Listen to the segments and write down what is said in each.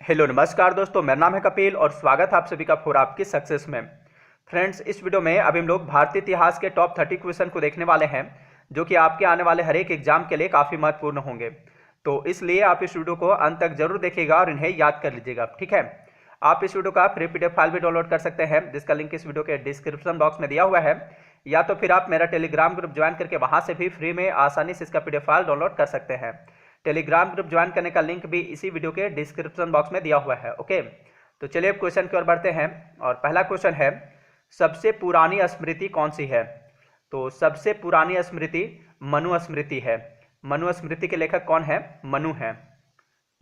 Hello नमस्कार दोस्तों, मेरा नाम है कपिल और स्वागत है आप सभी का फॉर आपकी सक्सेस में। फ्रेंड्स, इस वीडियो में अभी हम लोग भारतीय इतिहास के टॉप 30 क्वेश्चन को देखने वाले हैं जो कि आपके आने वाले हर एक एग्जाम के लिए काफ़ी महत्वपूर्ण होंगे। तो इसलिए आप इस वीडियो को अंत तक जरूर देखिएगा और इन्हें याद कर लीजिएगा, ठीक है। आप इस वीडियो का फ्री PDF फाइल भी डाउनलोड कर सकते हैं जिसका लिंक इस वीडियो के डिस्क्रिप्शन बॉक्स में दिया हुआ है, या तो फिर आप मेरा टेलीग्राम ग्रुप ज्वाइन करके वहां से भी फ्री में आसानी से इसका PDF फाइल डाउनलोड कर सकते हैं। टेलीग्राम ग्रुप ज्वाइन करने का लिंक भी इसी वीडियो के डिस्क्रिप्शन बॉक्स में दिया हुआ है। ओके, तो चलिए अब क्वेश्चन की ओर बढ़ते हैं। और पहला क्वेश्चन है, सबसे पुरानी स्मृति कौन सी है? तो सबसे पुरानी स्मृति मनु स्मृति है। मनु स्मृति के लेखक कौन है? मनु है।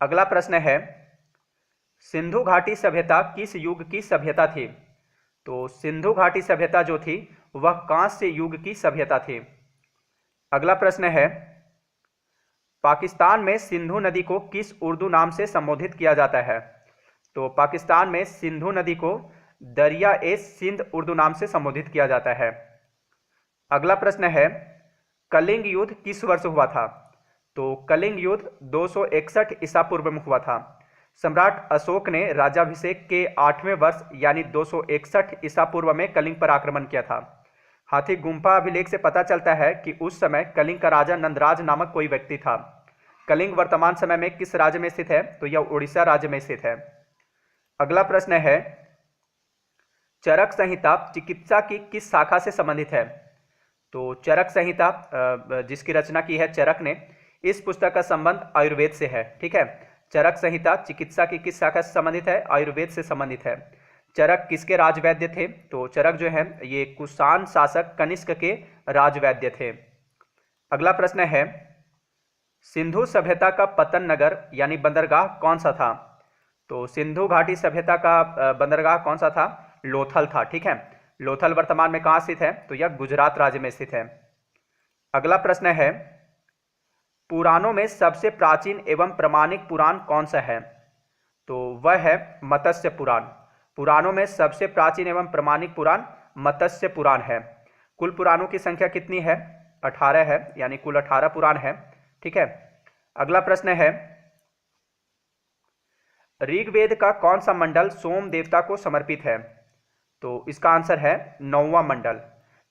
अगला प्रश्न है, सिंधु घाटी सभ्यता किस युग की सभ्यता थी? तो सिंधु घाटी सभ्यता जो थी वह कांस्य युग की सभ्यता थी। अगला प्रश्न है, पाकिस्तान में सिंधु नदी को किस उर्दू नाम से संबोधित किया जाता है? तो पाकिस्तान में सिंधु नदी को दरिया ए सिंध उर्दू नाम से संबोधित किया जाता है। अगला प्रश्न है, कलिंग युद्ध किस वर्ष हुआ था? तो कलिंग युद्ध 261 ईसा पूर्व में हुआ था। सम्राट अशोक ने राज्याभिषेक के 8वें वर्ष यानी 261 ईसा पूर्व में कलिंग पर आक्रमण किया था। हाथी गुम्फा अभिलेख से पता चलता है कि उस समय कलिंग का राजा नंदराज नामक कोई व्यक्ति था। कलिंग वर्तमान समय में किस राज्य में स्थित है? तो यह उड़ीसा राज्य में स्थित है। अगला प्रश्न है, चरक संहिता चिकित्सा की किस शाखा से संबंधित है? तो चरक संहिता जिसकी रचना की है चरक ने, इस पुस्तक का संबंध आयुर्वेद से है, ठीक है। चरक संहिता चिकित्सा की किस शाखा से संबंधित है? आयुर्वेद से संबंधित है। चरक किसके राजवैद्य थे? तो चरक जो है ये कुषाण शासक कनिष्क के राजवैद्य थे। अगला प्रश्न है, सिंधु सभ्यता का पतन नगर यानी बंदरगाह कौन सा था? तो सिंधु घाटी सभ्यता का बंदरगाह कौन सा था? लोथल था, ठीक है। लोथल वर्तमान में कहाँ स्थित है? तो यह गुजरात राज्य में स्थित है। अगला प्रश्न है, पुराणों में सबसे प्राचीन एवं प्रामाणिक पुराण कौन सा है? तो वह है मत्स्य पुराण। पुराणों में सबसे प्राचीन एवं प्रामाणिक पुराण मत्स्य पुराण है। कुल पुराणों की संख्या कितनी है? 18 है, यानी कुल 18 पुराण है, ठीक है। अगला प्रश्न है, ऋग्वेद का कौन सा मंडल सोम देवता को समर्पित है? तो इसका आंसर है 9वां मंडल।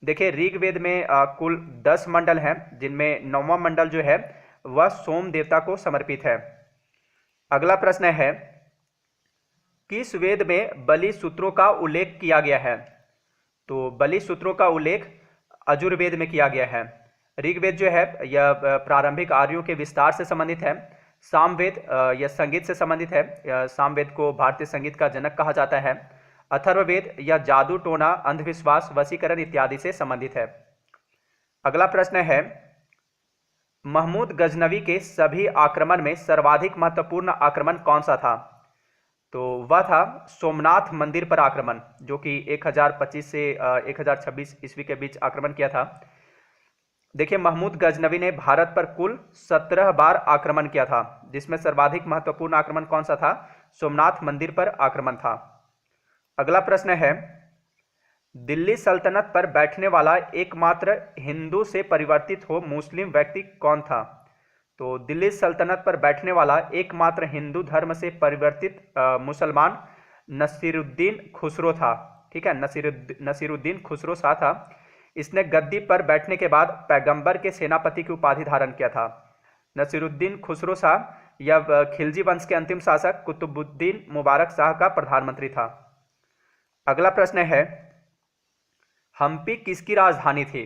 देखिए, ऋग्वेद में कुल 10 मंडल हैं जिनमें 9वां मंडल जो है वह सोम देवता को समर्पित है। अगला प्रश्न है, किस वेद में बलि सूत्रों का उल्लेख किया गया है? तो बलि सूत्रों का उल्लेख अजुर्वेद में किया गया है। ऋग्वेद जो है यह प्रारंभिक आर्यों के विस्तार से संबंधित है। सामवेद यह संगीत से संबंधित है। सामवेद को भारतीय संगीत का जनक कहा जाता है। अथर्ववेद यह जादू टोना अंधविश्वास वशीकरण इत्यादि से संबंधित है। अगला प्रश्न है, महमूद गजनवी के सभी आक्रमण में सर्वाधिक महत्वपूर्ण आक्रमण कौन सा था? तो वह था सोमनाथ मंदिर पर आक्रमण, जो कि 1025 से 1026 ईस्वी के बीच आक्रमण किया था। देखिए, महमूद गजनवी ने भारत पर कुल 17 बार आक्रमण किया था, जिसमें सर्वाधिक महत्वपूर्ण आक्रमण कौन सा था? सोमनाथ मंदिर पर आक्रमण था। अगला प्रश्न है, दिल्ली सल्तनत पर बैठने वाला एकमात्र हिंदू से परिवर्तित हो मुस्लिम व्यक्ति कौन था? तो दिल्ली सल्तनत पर बैठने वाला एकमात्र हिंदू धर्म से परिवर्तित मुसलमान नसीरुद्दीन खुसरो था, ठीक है। नसीरुद्दीन खुसरो शाह था। इसने गद्दी पर बैठने के बाद पैगंबर के सेनापति की उपाधि धारण किया था। नसीरुद्दीन खुसरो शाह यह खिलजी वंश के अंतिम शासक कुतुबुद्दीन मुबारक शाह का प्रधानमंत्री था। अगला प्रश्न है, हम्पी किसकी राजधानी थी?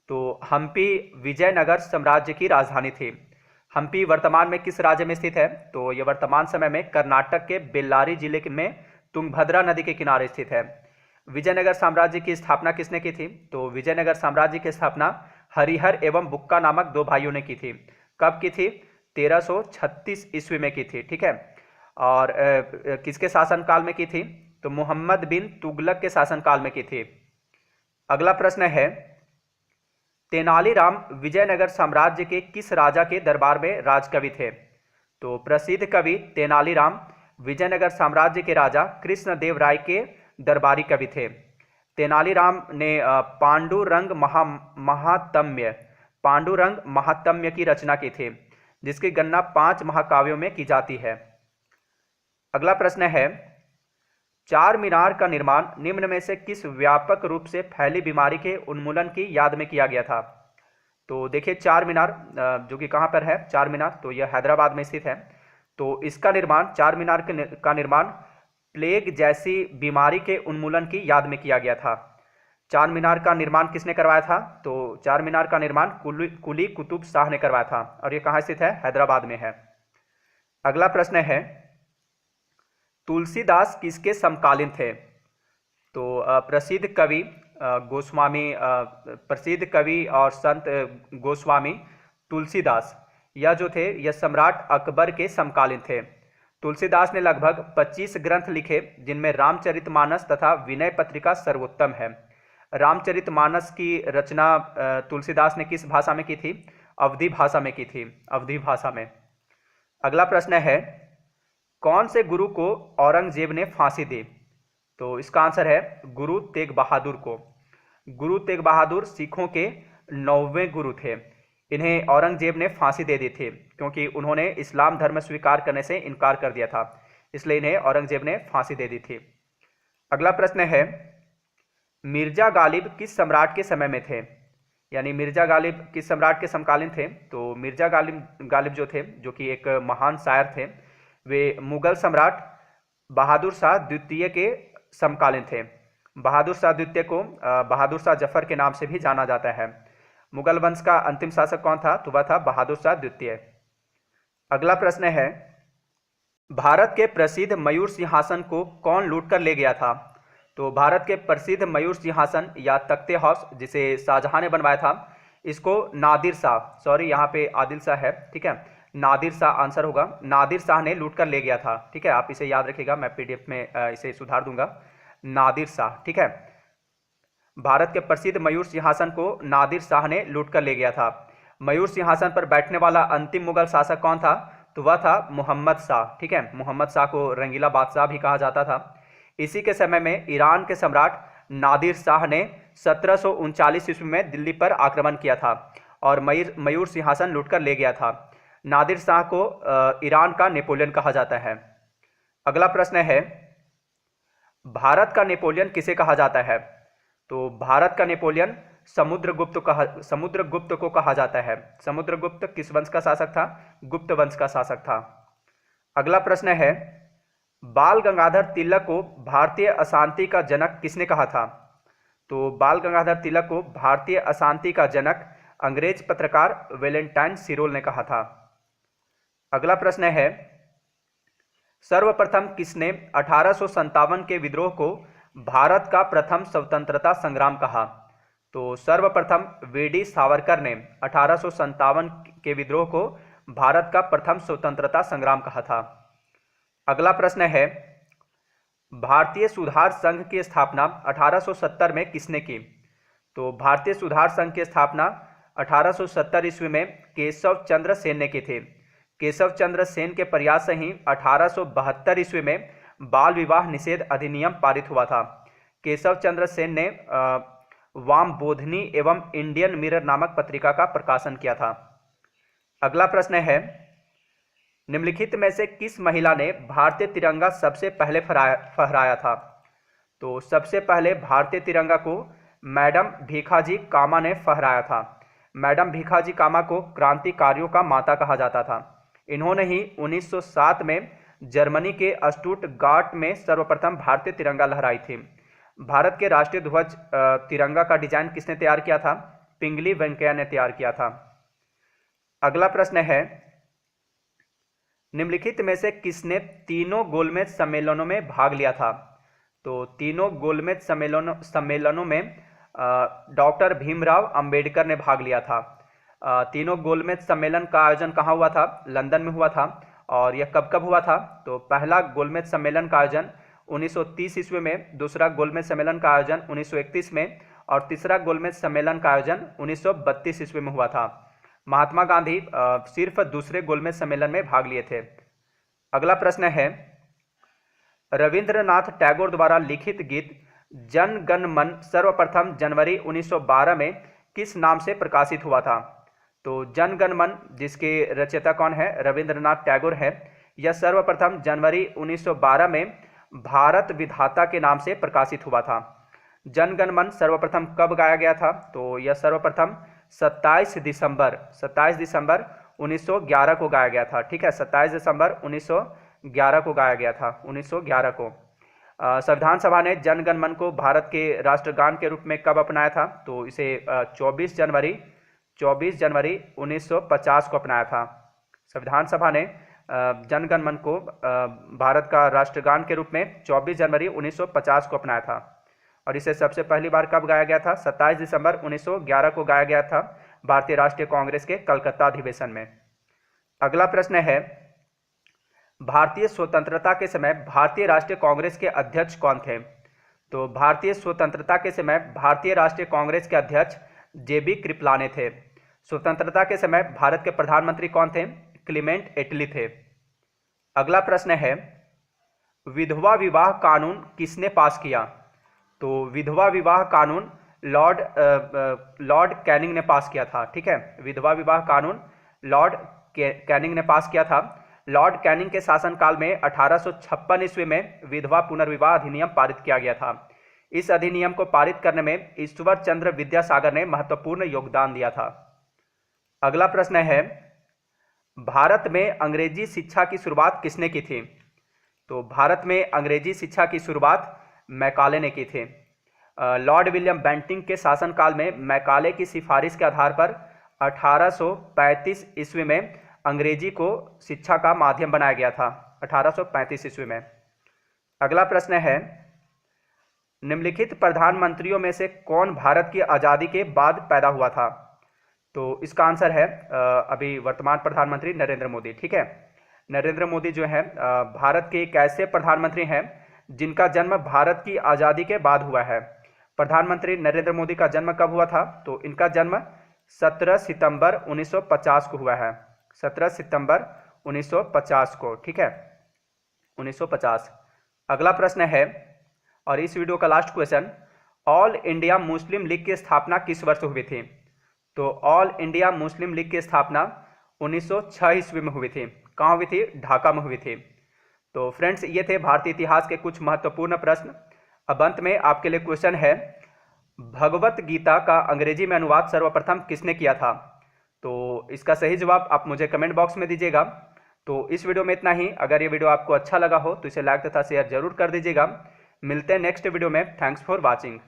तो हम्पी विजयनगर साम्राज्य की राजधानी थी। हम्पी वर्तमान में किस राज्य में स्थित है? तो यह वर्तमान समय में कर्नाटक के बेल्लारी जिले में तुंगभद्रा नदी के किनारे स्थित है। विजयनगर साम्राज्य की स्थापना किसने की थी? तो विजयनगर साम्राज्य की स्थापना हरिहर एवं बुक्का नामक 2 भाइयों ने की थी। कब की थी? 1336 ईस्वी में की थी, ठीक है। और किसके शासनकाल में की थी? तो मोहम्मद बिन तुगलक के शासनकाल में की थी। अगला प्रश्न है, तेनालीराम विजयनगर साम्राज्य के किस राजा के दरबार में राजकवि थे? तो प्रसिद्ध कवि तेनालीराम विजयनगर साम्राज्य के राजा कृष्णदेव राय के दरबारी कवि थे। तेनालीराम ने पांडुरंग महात्म्य की रचना की थी, जिसकी गणना 5 महाकाव्यों में की जाती है। अगला प्रश्न है, चार मीनार का निर्माण निम्न में से किस व्यापक रूप से फैली बीमारी के उन्मूलन की याद में किया गया था? तो देखिए चार मीनार जो कि कहाँ पर है चार मीनार, तो यह हैदराबाद में स्थित है। तो इसका निर्माण चार मीनार का निर्माण प्लेग जैसी बीमारी के उन्मूलन की याद में किया गया था। चार मीनार का निर्माण किसने करवाया था? तो चार मीनार का निर्माण कुली कुतुब शाह ने करवाया था और ये कहाँ स्थित है? हैदराबाद में है। अगला प्रश्न है, तुलसीदास किसके समकालीन थे? तो प्रसिद्ध कवि गोस्वामी, प्रसिद्ध कवि और संत गोस्वामी तुलसीदास यह जो थे यह सम्राट अकबर के समकालीन थे। तुलसीदास ने लगभग 25 ग्रंथ लिखे, जिनमें रामचरितमानस तथा विनय पत्रिका सर्वोत्तम है। रामचरितमानस की रचना तुलसीदास ने किस भाषा में की थी? अवधी भाषा में की थी, अवधी भाषा में। अगला प्रश्न है, कौन से गुरु को औरंगजेब ने फांसी दी? तो इसका आंसर है गुरु तेग बहादुर को। गुरु तेग बहादुर सिखों के 9वें गुरु थे। इन्हें औरंगजेब ने फांसी दे दी थी क्योंकि उन्होंने इस्लाम धर्म स्वीकार करने से इनकार कर दिया था, इसलिए इन्हें औरंगजेब ने फांसी दे दी थी। अगला प्रश्न है, मिर्जा गालिब किस सम्राट के समय में थे? यानी मिर्जा गालिब किस सम्राट के समकालीन थे? तो मिर्जा गालिब जो थे, जो कि एक महान शायर थे, वे मुगल सम्राट बहादुर शाह द्वितीय के समकालीन थे। बहादुर शाह द्वितीय को बहादुर शाह जफर के नाम से भी जाना जाता है। मुगल वंश का अंतिम शासक कौन था? तो वह था बहादुर शाह द्वितीय। अगला प्रश्न है, भारत के प्रसिद्ध मयूर सिंहासन को कौन लूट कर ले गया था? तो भारत के प्रसिद्ध मयूर सिंहासन या तख्ते हाउस, जिसे शाहजहां ने बनवाया था, इसको नादिर शाह, सॉरी यहाँ पे आदिल शाह है, ठीक है, नादिर शाह आंसर होगा। नादिर शाह ने लूट कर ले गया था, ठीक है, आप इसे याद रखिएगा, मैं पीडीएफ में इसे सुधार दूंगा। नादिर शाह, ठीक है, भारत के प्रसिद्ध मयूर सिंहासन को नादिर शाह ने लूट कर ले गया था। मयूर सिंहासन पर बैठने वाला अंतिम मुगल शासक कौन था? तो वह था मोहम्मद शाह, ठीक है, मोहम्मद शाह को रंगीला बादशाह भी कहा जाता था। इसी के समय में ईरान के सम्राट नादिर शाह ने 1739 ईस्वी में दिल्ली पर आक्रमण किया था और मयूर सिंहासन लूटकर ले गया था। नादिर शाह को ईरान का नेपोलियन कहा जाता है। अगला प्रश्न है, भारत का नेपोलियन किसे कहा जाता है? तो भारत का नेपोलियन समुद्रगुप्त को कहा जाता है। समुद्रगुप्त किस वंश का शासक था? गुप्त वंश का शासक था। अगला प्रश्न है, बाल गंगाधर तिलक को भारतीय अशांति का जनक किसने कहा था? तो बाल गंगाधर तिलक को भारतीय अशांति का जनक अंग्रेज पत्रकार वेलेंटाइन सिरोल ने कहा था। अगला प्रश्न है, सर्वप्रथम किसने 1857 के विद्रोह को भारत का प्रथम स्वतंत्रता संग्राम कहा? तो सर्वप्रथम वीडी सावरकर ने 1857 के विद्रोह को भारत का प्रथम स्वतंत्रता संग्राम कहा था। अगला प्रश्न है, भारतीय सुधार संघ की स्थापना 1870 में किसने की? तो भारतीय सुधार संघ की स्थापना 1870 ईस्वी में केशव चंद्र सेन ने की थी। केशव चंद्र सेन के प्रयास से ही 1872 ईस्वी में बाल विवाह निषेध अधिनियम पारित हुआ था। केशव चंद्र सेन ने वाम बोधनी एवं इंडियन मिरर नामक पत्रिका का प्रकाशन किया था। अगला प्रश्न है, निम्नलिखित में से किस महिला ने भारतीय तिरंगा सबसे पहले फहराया था? तो सबसे पहले भारतीय तिरंगा को मैडम भीखाजी कामा ने फहराया था। मैडम भीखाजी कामा को क्रांतिकारियों का माता कहा जाता था। इन्होंने ही 1907 में जर्मनी के स्टुटगार्ट में सर्वप्रथम भारतीय तिरंगा लहराई थी। भारत के राष्ट्रीय ध्वज तिरंगा का डिजाइन किसने तैयार किया था? पिंगली वेंकैया ने तैयार किया था। अगला प्रश्न है, निम्नलिखित में से किसने तीनों गोलमेज सम्मेलनों में भाग लिया था? तो तीनों गोलमेज सम्मेलनों में डॉक्टर भीमराव अंबेडकर ने भाग लिया था। तीनों गोलमेज सम्मेलन का आयोजन कहाँ हुआ था? लंदन में हुआ था। और यह कब कब हुआ था? तो पहला गोलमेज सम्मेलन का आयोजन 1930 ईस्वी में, दूसरा गोलमेज सम्मेलन का आयोजन 1931 में और तीसरा गोलमेज सम्मेलन का आयोजन 1932 ईस्वी में हुआ था। महात्मा गांधी सिर्फ दूसरे गोलमेज सम्मेलन में भाग लिए थे। अगला प्रश्न है, रविंद्रनाथ टैगोर द्वारा लिखित गीत जन गण मन सर्वप्रथम जनवरी 1912 में किस नाम से प्रकाशित हुआ था? तो जन गण मन, जिसके रचयिता कौन है? रविंद्रनाथ टैगोर है। यह सर्वप्रथम जनवरी 1912 में भारत विधाता के नाम से प्रकाशित हुआ था। जन गण मन सर्वप्रथम कब गाया गया था? तो यह सर्वप्रथम 27 दिसंबर 1911 को गाया गया था। ठीक है, 27 दिसंबर 1911 को गाया गया था, 1911 को। संविधान सभा ने जन गण मन को भारत के राष्ट्रगान के रूप में कब अपनाया था? तो इसे 24 जनवरी 1950 को अपनाया था। संविधान सभा ने जन गण मन को भारत का राष्ट्रगान के रूप में 24 जनवरी 1950 को अपनाया था। और इसे सबसे पहली बार कब गाया गया था? 27 दिसंबर 1911 को गाया गया था भारतीय राष्ट्रीय कांग्रेस के कलकत्ता अधिवेशन में। अगला प्रश्न है, भारतीय स्वतंत्रता के समय भारतीय राष्ट्रीय कांग्रेस के अध्यक्ष कौन थे? तो भारतीय स्वतंत्रता के समय भारतीय राष्ट्रीय कांग्रेस के अध्यक्ष जेबी कृपलानी थे। स्वतंत्रता के समय भारत के प्रधानमंत्री कौन थे? क्लीमेंट एटली थे। अगला प्रश्न है, विधवा विवाह कानून किसने पास किया? तो विधवा विवाह कानून लॉर्ड कैनिंग ने पास किया था। ठीक है, विधवा विवाह कानून लॉर्ड कैनिंग ने पास किया था। लॉर्ड कैनिंग के शासनकाल में 1856 ईस्वी में विधवा पुनर्विवाह अधिनियम पारित किया गया था। इस अधिनियम को पारित करने में ईश्वर चंद्र विद्यासागर ने महत्वपूर्ण योगदान दिया था। अगला प्रश्न है, भारत में अंग्रेजी शिक्षा की शुरुआत किसने की थी? तो भारत में अंग्रेजी शिक्षा की शुरुआत मैकाले ने की थी। लॉर्ड विलियम बेंटिंक के शासनकाल में मैकाले की सिफारिश के आधार पर 1835 ईस्वी में अंग्रेजी को शिक्षा का माध्यम बनाया गया था, 1835 ईस्वी में। अगला प्रश्न है, निम्नलिखित प्रधानमंत्रियों में से कौन भारत की आज़ादी के बाद पैदा हुआ था? तो इसका आंसर है अभी वर्तमान प्रधानमंत्री नरेंद्र मोदी। ठीक है, नरेंद्र मोदी जो है भारत के एक ऐसे प्रधानमंत्री हैं जिनका जन्म भारत की आज़ादी के बाद हुआ है। प्रधानमंत्री नरेंद्र मोदी का जन्म कब हुआ था? तो इनका जन्म 17 सितंबर 1950 को हुआ है, 17 सितंबर 1950 को। ठीक है, 1950। अगला प्रश्न है और इस वीडियो का last question, all India Muslim league की स्थापना किस वर्ष हुई थी? तो ऑल इंडिया मुस्लिम लीग की स्थापना 1906 ईस्वी में हुई थी। कहाँ हुई थी? ढाका में हुई थी। तो फ्रेंड्स, ये थे भारतीय इतिहास के कुछ महत्वपूर्ण प्रश्न। अब अंत में आपके लिए क्वेश्चन है, भगवत गीता का अंग्रेजी में अनुवाद सर्वप्रथम किसने किया था? तो इसका सही जवाब आप मुझे कमेंट बॉक्स में दीजिएगा। तो इस वीडियो में इतना ही। अगर ये वीडियो आपको अच्छा लगा हो तो इसे लाइक तथा शेयर जरूर कर दीजिएगा। मिलते हैं नेक्स्ट वीडियो में। Thanks for watching.